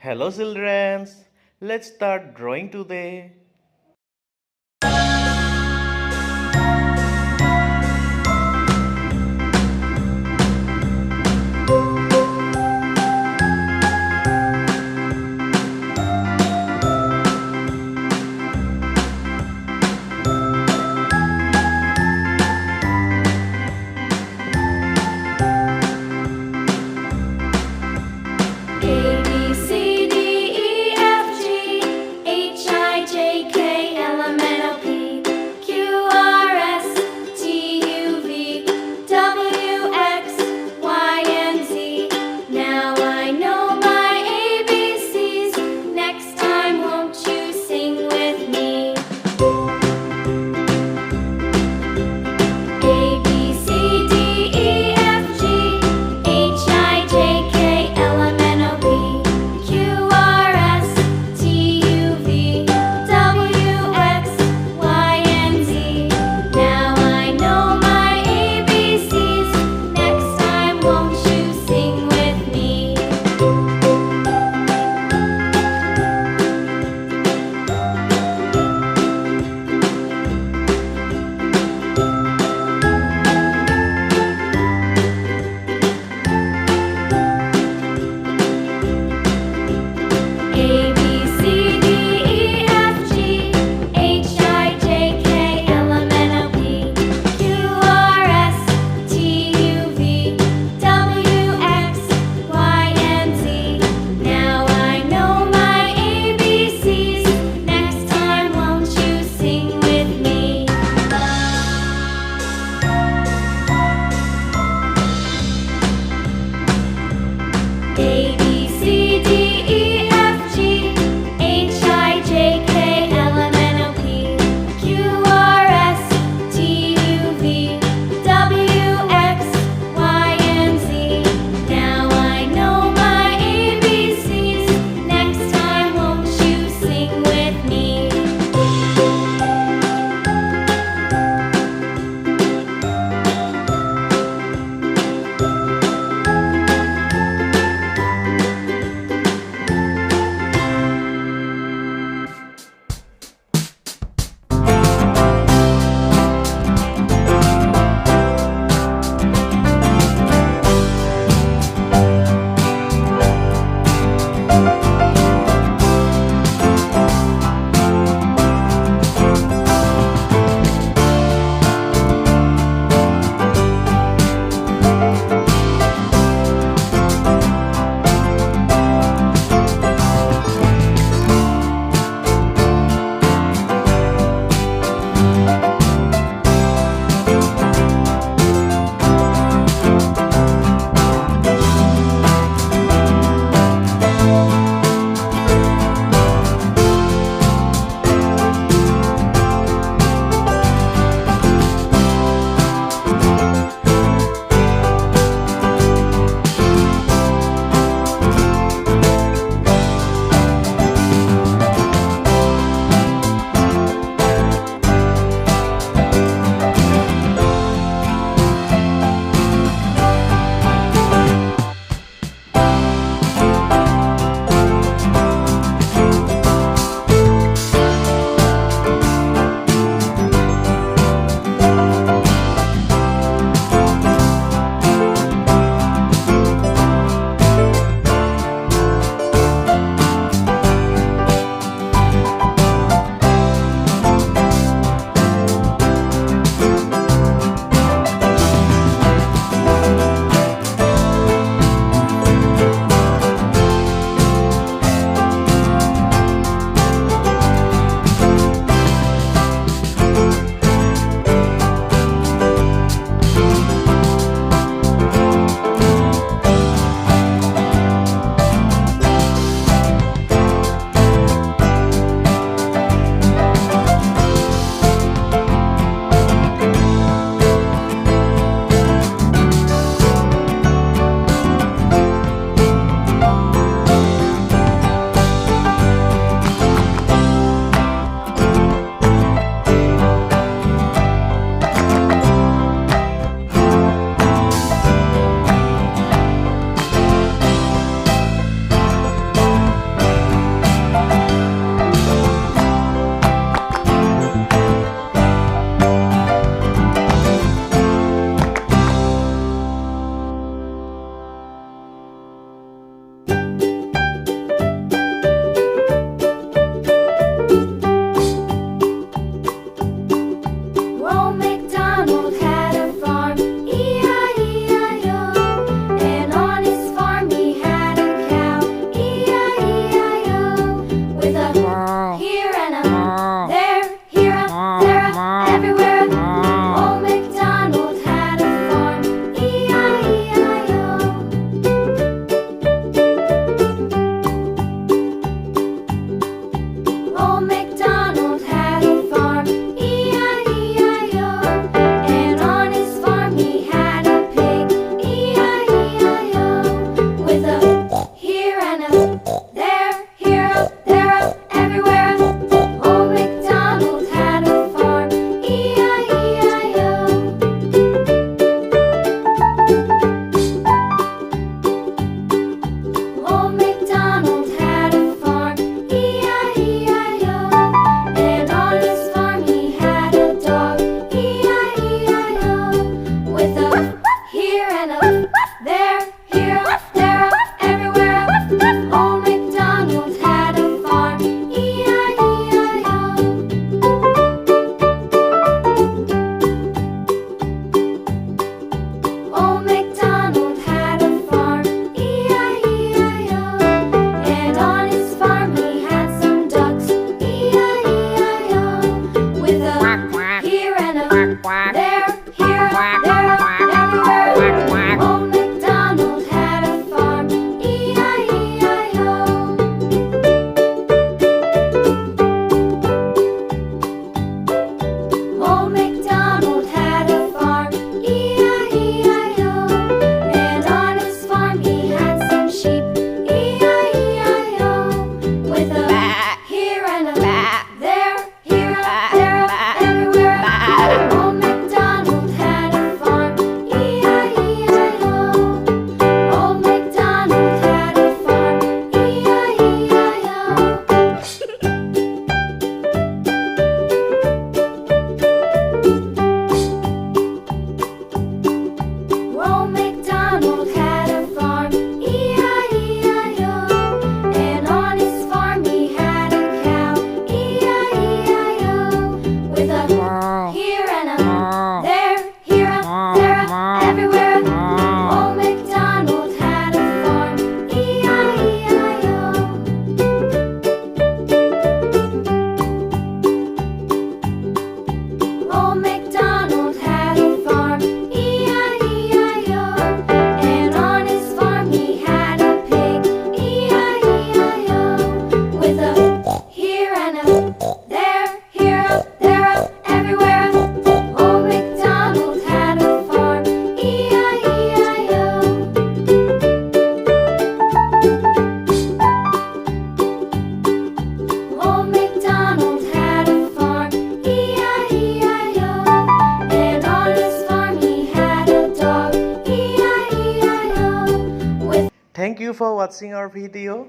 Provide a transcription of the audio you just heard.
Hello children, let's start drawing today. A B C D E F G H I J K L M N O P Q R S T U V W X Y and Z. Now I know my ABCs. Next time, won't you sing with me? A B C D E F G H I J K L M N O P Q R S T U V W X Y and Z. Now I know my ABCs. Next time, won't you sing with me? A B C D E F G H I J K L M N O P Q R S T U V W X Y and Z. Now I know my ABCs. Next time, won't you sing with me? A B C D E F G H I J K L M N O P Q R S T U V W X Y and Z. Now I know my ABCs. Next time, won't you sing with me? for watching our video.